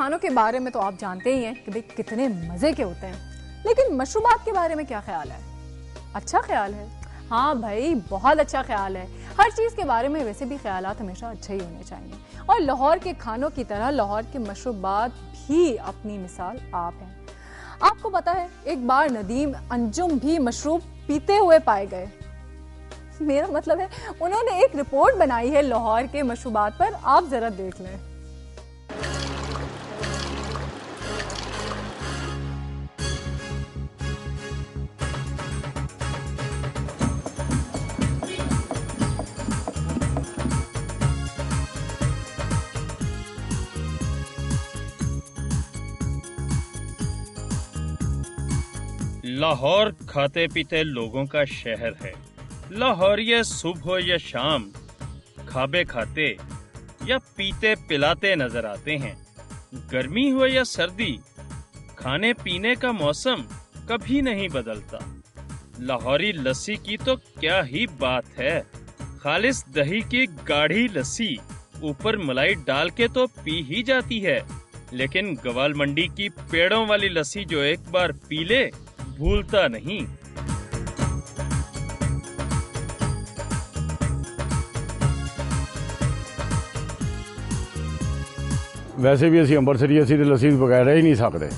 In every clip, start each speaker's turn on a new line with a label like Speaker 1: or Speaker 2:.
Speaker 1: खानों के बारे में तो आप जानते ही हैं कि भाई कितने मज़े के होते हैं, लेकिन मशरूबात के बारे में क्या ख्याल है? अच्छा ख्याल है? हाँ भाई, बहुत अच्छा ख्याल है। हर चीज़ के बारे में वैसे भी ख्यालात हमेशा अच्छे ही होने चाहिए, और लाहौर के खानों की तरह लाहौर के मशरूबात भी अपनी मिसाल आप हैं। आपको पता है, एक बार नदीम अंजुम भी मशरूब पीते हुए पाए गए। मेरा मतलब है, उन्होंने एक रिपोर्ट बनाई है लाहौर के मशरूबात पर, आप जरा देख लें।
Speaker 2: लाहौर खाते पीते लोगों का शहर है। लाहौरिये सुबह या शाम खाबे खाते या पीते पिलाते नजर आते हैं। गर्मी हो या सर्दी, खाने पीने का मौसम कभी नहीं बदलता। लाहौरी लस्सी की तो क्या ही बात है। खालिस दही की गाढ़ी लस्सी ऊपर मलाई डाल के तो पी ही जाती है, लेकिन गवाल मंडी की पेड़ों वाली लस्सी जो एक बार पी ले भूलता नहीं।
Speaker 3: वैसे भी असी अंबरसरी असी लस्सी बगैर रह ही नहीं सकते।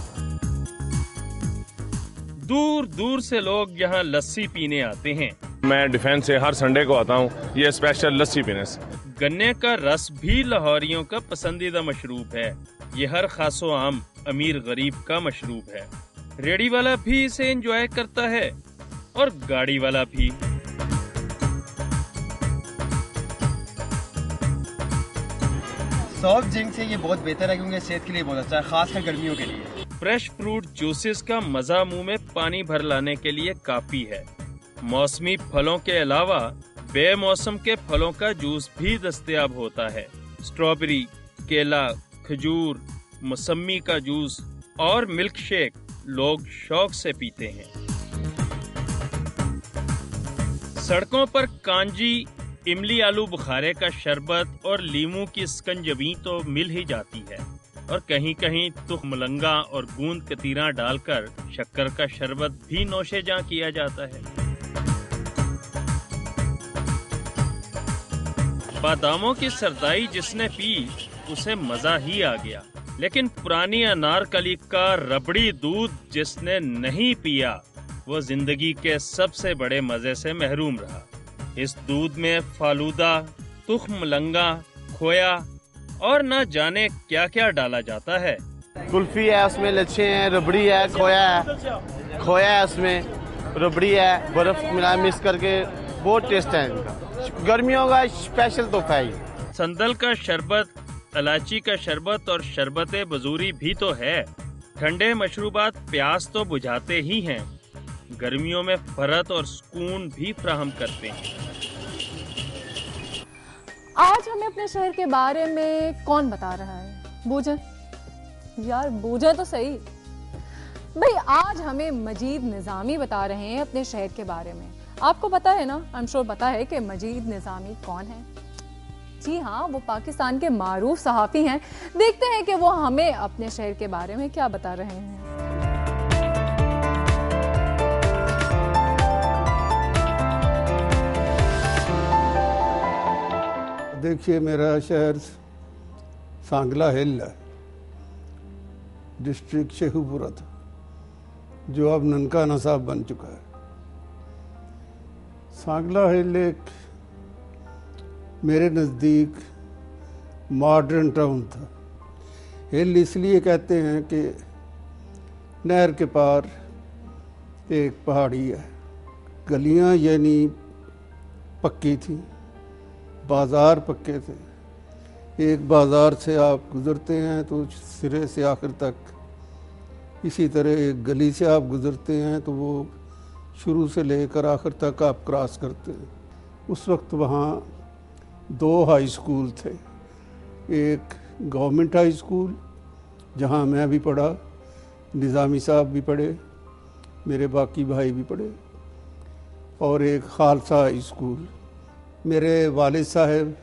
Speaker 2: दूर दूर से लोग यहाँ लस्सी पीने आते हैं।
Speaker 4: मैं डिफेंस से हर संडे को आता हूँ ये स्पेशल लस्सी पीने से।
Speaker 2: गन्ने का रस भी लाहौरियों का पसंदीदा मशरूब है। ये हर खासो आम अमीर गरीब का मशरूब है। रेडी वाला भी इसे एंजॉय करता है और गाड़ी वाला भी।
Speaker 5: सॉफ्ट ड्रिंक से ये बहुत बेहतर है क्योंकि सेहत के लिए बहुत अच्छा है, खासकर गर्मियों के लिए।
Speaker 2: फ्रेश फ्रूट जूसेस का मजा मुंह में पानी भर लाने के लिए काफी है। मौसमी फलों के अलावा बेमौसम के फलों का जूस भी दस्तयाब होता है। स्ट्रॉबेरी, केला, खजूर, मौसमी का जूस और मिल्क शेक लोग शौक से पीते हैं। सड़कों पर कांजी, इमली आलू बुखारे का शरबत और लीमू की स्कंजबी तो मिल ही जाती है, और कहीं कहीं तुखमलंगा और गूंद कतीरा डालकर शक्कर का शरबत भी नोशे जां किया जाता है। बादामों की सरदाई जिसने पी उसे मजा ही आ गया, लेकिन पुरानी अनारकली का रबड़ी दूध जिसने नहीं पिया वो जिंदगी के सबसे बड़े मजे से महरूम रहा। इस दूध में फालूदा, तुखमलंगा, खोया और न जाने क्या क्या डाला जाता है।
Speaker 6: कुल्फी है, उसमें लच्छे हैं, रबड़ी है, खोया है, उसमें रबड़ी है, बर्फ मिला मिक्स करके बहुत टेस्ट है इनका। गर्मियों का स्पेशल तोहफा है।
Speaker 2: संदल का शरबत, इलायची का शरबत और शरबत बजूरी भी तो है। ठंडे मशरूबात प्यास तो बुझाते ही हैं, गर्मियों में फरहत और सुकून भी फराहम करते हैं।
Speaker 1: आज हमें अपने शहर के बारे में कौन बता रहा है? बूझे यार, बूझे तो सही भाई। आज हमें मजीद निज़ामी बता रहे हैं अपने शहर के बारे में। आपको पता है ना, आई एम श्योर पता है कि मजीद निज़ामी कौन है। जी हाँ, वो पाकिस्तान के मारूफ सहाफ़ी हैं। देखते हैं कि वो हमें अपने शहर के बारे में क्या बता रहे हैं।
Speaker 7: देखिए, मेरा शहर सांगला हिल है, डिस्ट्रिक्ट शेखुपुरा था, जो अब ननकाना साहब बन चुका है। सांगला हिल एक मेरे नज़दीक मॉडर्न टाउन था। हिल इसलिए कहते हैं कि नहर के पार एक पहाड़ी है, गलियां यानी पक्की थी, बाज़ार पक्के थे। एक बाज़ार से आप गुज़रते हैं तो सिरे से आखिर तक इसी तरह एक गली से आप गुज़रते हैं तो वो शुरू से लेकर आखिर तक आप क्रॉस करते हैं। उस वक्त वहाँ 2 हाई स्कूल थे। एक गवर्नमेंट हाई स्कूल जहाँ मैं भी पढ़ा, निज़ामी साहब भी पढ़े, मेरे बाकी भाई भी पढ़े, और एक खालसा हाई स्कूल। मेरे वालिद साहब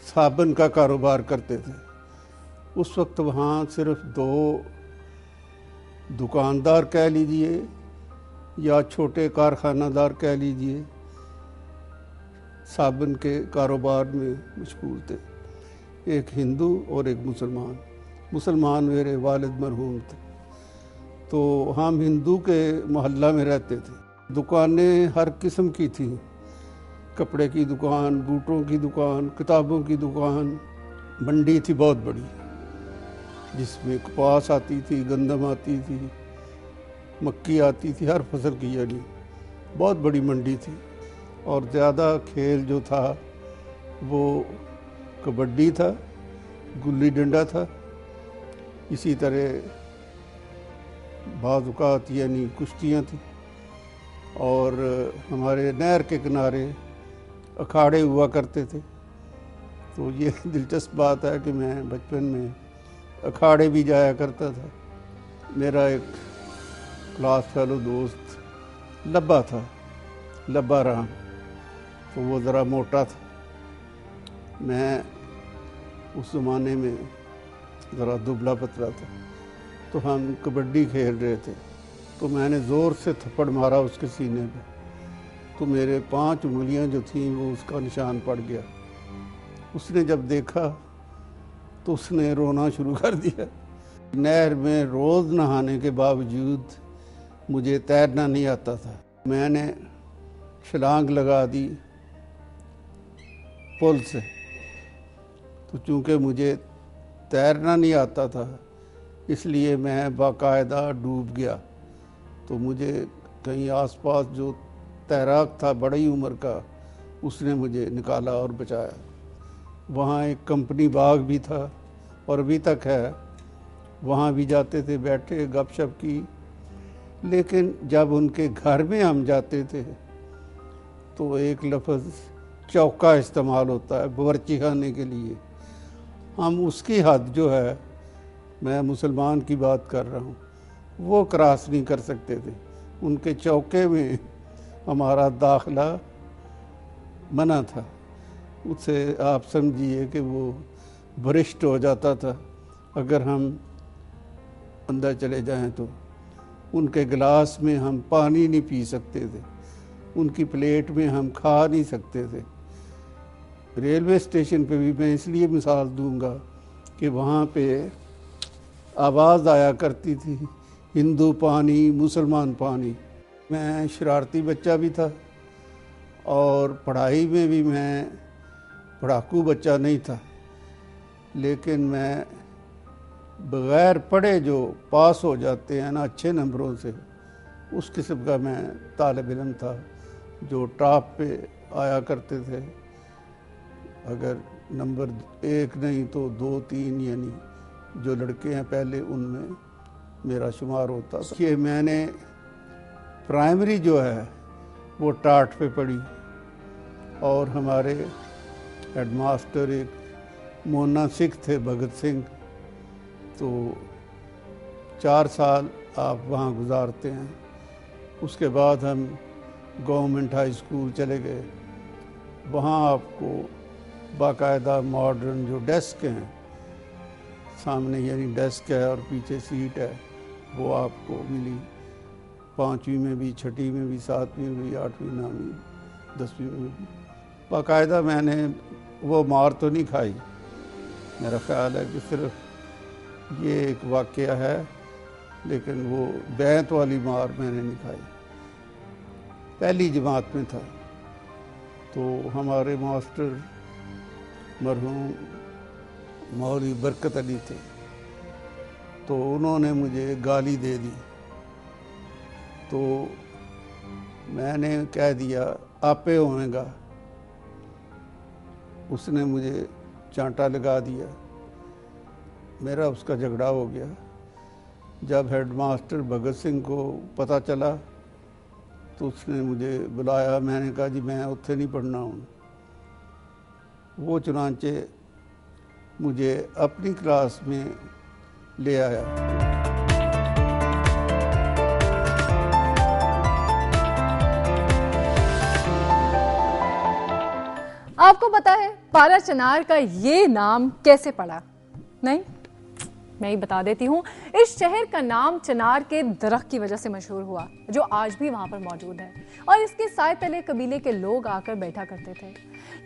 Speaker 7: साबन का कारोबार करते थे। उस वक्त वहाँ सिर्फ 2 दुकानदार कह लीजिए या छोटे कारखानादार कह लीजिए साबुन के कारोबार में मशहूर थे, एक हिंदू और एक मुसलमान। मुसलमान मेरे वालिद मरहूम थे, तो हम हिंदू के मोहल्ला में रहते थे। दुकानें हर किस्म की थी, कपड़े की दुकान, बूटों की दुकान, किताबों की दुकान। मंडी थी बहुत बड़ी, जिसमें कपास आती थी, गंदम आती थी, मक्की आती थी, हर फसल की यानी बहुत बड़ी मंडी थी। और ज़्यादा खेल जो था वो कबड्डी था, गुल्ली डंडा था, इसी तरह बाज़ यानी कुश्तियाँ थी। और हमारे नहर के किनारे अखाड़े हुआ करते थे। तो ये दिलचस्प बात है कि मैं बचपन में अखाड़े भी जाया करता था। मेरा एक क्लास फेलो दोस्त लब्बा था, लब्बा राम, तो वो ज़रा मोटा था। मैं उस ज़माने में ज़रा दुबला पतला था। तो हम कबड्डी खेल रहे थे, तो मैंने ज़ोर से थप्पड़ मारा उसके सीने पे, तो मेरे 5 उंगलियां जो थीं वो उसका निशान पड़ गया। उसने जब देखा तो उसने रोना शुरू कर दिया। नहर में रोज़ नहाने के बावजूद मुझे तैरना नहीं आता था। मैंने छलांग लगा दी पुल से, तो चूँकि मुझे तैरना नहीं आता था इसलिए मैं बाकायदा डूब गया। तो मुझे कहीं आसपास जो तैराक था बड़ी उम्र का, उसने मुझे निकाला और बचाया। वहाँ एक कंपनी बाग भी था और अभी तक है, वहाँ भी जाते थे, बैठे गपशप की। लेकिन जब उनके घर में हम जाते थे तो एक लफ्ज़ चौका इस्तेमाल होता है बावर्ची खाने के लिए। हम उसकी हद जो है, मैं मुसलमान की बात कर रहा हूँ, वो क्रॉस नहीं कर सकते थे। उनके चौके में हमारा दाखला मना था। उससे आप समझिए कि वो भ्रष्ट हो जाता था अगर हम अंदर चले जाएं तो। उनके गिलास में हम पानी नहीं पी सकते थे, उनकी प्लेट में हम खा नहीं सकते थे। रेलवे स्टेशन पे भी मैं इसलिए मिसाल दूंगा कि वहाँ पे आवाज़ आया करती थी, हिंदू पानी, मुसलमान पानी। मैं शरारती बच्चा भी था और पढ़ाई में भी मैं पढ़ाकू बच्चा नहीं था, लेकिन मैं बग़ैर पढ़े जो पास हो जाते हैं ना अच्छे नंबरों से, उस किस्म का मैं तालिब इल्म था जो टॉप पे आया करते थे। अगर नंबर 1 नहीं तो 2, 3 यानी जो लड़के हैं पहले, उनमें मेरा शुमार होता था। कि मैंने प्राइमरी जो है वो टाट पे पढ़ी और हमारे हेडमास्टर एक मोना सिख थे, भगत सिंह, तो 4 साल आप वहाँ गुजारते हैं। उसके बाद हम गवर्नमेंट हाई स्कूल चले गए। वहाँ आपको बाकायदा मॉडर्न जो डेस्क हैं, सामने यानी डेस्क है और पीछे सीट है, वो आपको मिली। 5वीं में भी, 6ठी में भी, 7वीं में भी, 8वीं, 9वीं, 10वीं में भी। बाकायदा मैंने वो मार तो नहीं खाई। मेरा ख्याल है कि सिर्फ ये एक वाक़या है, लेकिन वो बैंत वाली मार मैंने नहीं खाई। पहली जमात में था तो हमारे मास्टर मरहूम मौलवी बरकत अली थे, तो उन्होंने मुझे गाली दे दी। तो मैंने कह दिया आपे होएगा। उसने मुझे चांटा लगा दिया, मेरा उसका झगड़ा हो गया। जब हेडमास्टर भगत सिंह को पता चला तो उसने मुझे बुलाया। मैंने कहा जी मैं उत्थे नहीं पढ़ना हूँ। वो चुनांचे मुझे अपनी क्लास में ले आया।
Speaker 1: आपको पता है पारा चनार का ये नाम कैसे पड़ा? नहीं, मैं ही बता देती हूँ। इस शहर का नाम चिनार के दरख्त की वजह से मशहूर हुआ, जो आज भी वहाँ पर मौजूद है, और इसके साए तले कबीले के लोग आकर बैठा करते थे।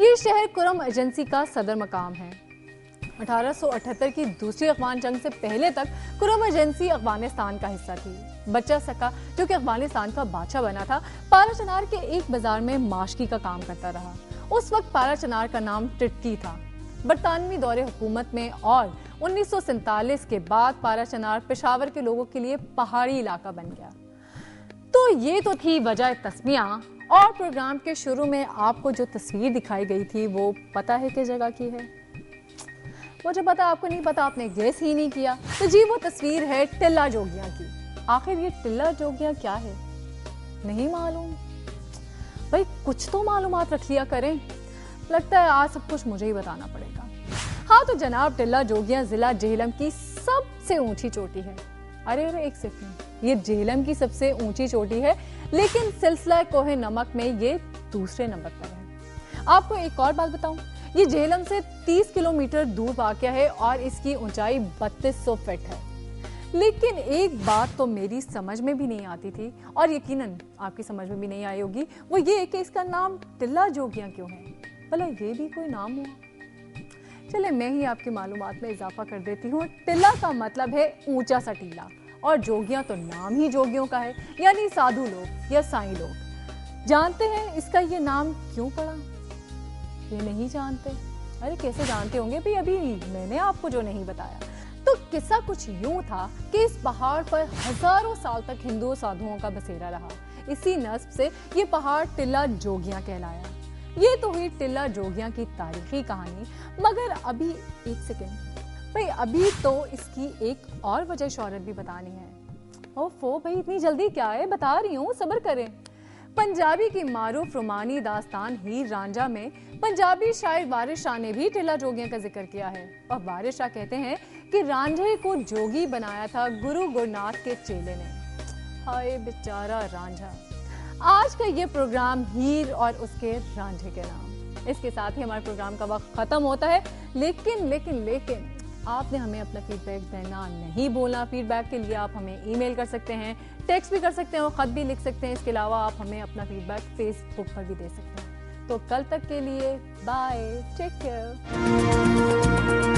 Speaker 1: ये शहर कुरम एजेंसी का सदर मकाम है। 1878 की दूसरी अफगान जंग से पहले तक कुरम एजेंसी अफगानिस्तान का हिस्सा थी। बच्चा सका, जो कि अफगानिस्तान का बादशाह बना था, पारा चनार के एक बाजार में माशकी का काम करता रहा। उस वक्त पारा चनार का नाम टिटकी था। बरतानवी दौरे हुकूमत में और 1947 के बाद पारा चनार पेशावर के लोगों के लिए पहाड़ी इलाका बन गया। तो ये तो थी वजह तस्मिया, और प्रोग्राम के शुरू में आपको जो तस्वीर दिखाई गई थी वो पता है किस जगह की है? मुझे पता, आपको नहीं पता, आपने गेस ही नहीं किया। तो जी वो तस्वीर है टिल्ला जोगियां की। आखिर ये टिल्ला जोगियां क्या है? नहीं मालूम? भाई कुछ तो मालूमात रख लिया करें। लगता है आज सब कुछ मुझे ही बताना पड़ेगा। हाँ तो जनाब, टिल्ला जोगियां जिला जेहलम की सबसे ऊंची चोटी है। अरे एक सेकंड, ये जेहलम की सबसे ऊंची चोटी है, लेकिन सिलसिला कोहे नमक में ये दूसरे नंबर पर है। आपको एक और बात बताऊं, ये जेहलम से 30 किलोमीटर दूर वाक़या है और इसकी ऊंचाई 3200 फीट है। लेकिन एक बात तो मेरी समझ में भी नहीं आती थी, और यकीनन आपकी समझ में भी नहीं आई होगी, वो ये कि इसका नाम टिल्ला जोगियां क्यों है? भला ये भी कोई नाम हुआ? चले मैं ही आपकी मालूमात में इजाफा कर देती हूँ। टिल्ला का मतलब है ऊंचा सा टीला, और जोगियां तो नाम ही जोगियों का है, यानी साधु लोग या साईं लोग। जानते हैं इसका ये नाम क्यों पड़ा? ये नहीं जानते? अरे कैसे जानते होंगे भाई, अभी मैंने आपको जो नहीं बताया। तो किस्सा कुछ यूं था कि इस पहाड़ पर हजारों साल तक हिंदू साधुओं का बसेरा रहा। इसी नस्ब से ये पहाड़ टिल्ला जोगियां कहलाया। ये तो हुई टिल्ला जोगियां की तारीखी कहानी। मगर अभी एक सेकेंड भाई, अभी तो इसकी एक और वजह शोहरत भी बतानी है। ओफो भाई, इतनी जल्दी क्या है, बता रही हूँ, सब्र करें। पंजाबी की मारूफ रोमानी दास्तान हीर रांझा में पंजाबी शायर वारिस शाह ने भी टिल्ला जोगियां का जिक्र किया है। और वारिस शाह कहते हैं कि रांझे को जोगी बनाया था गुरु गुरुनाथ के चेले ने। हाय बेचारा रांझा। आज का ये प्रोग्राम हीर और उसके रांझे के नाम। इसके साथ ही हमारे प्रोग्राम का वक्त खत्म होता है, लेकिन आपने हमें अपना फीडबैक देना नहीं भूलना। फीडबैक के लिए आप हमें ईमेल कर सकते हैं, टेक्स्ट भी कर सकते हैं और ख़त भी लिख सकते हैं। इसके अलावा आप हमें अपना फीडबैक फेसबुक पर भी दे सकते हैं। तो कल तक के लिए बाय, टेक केयर।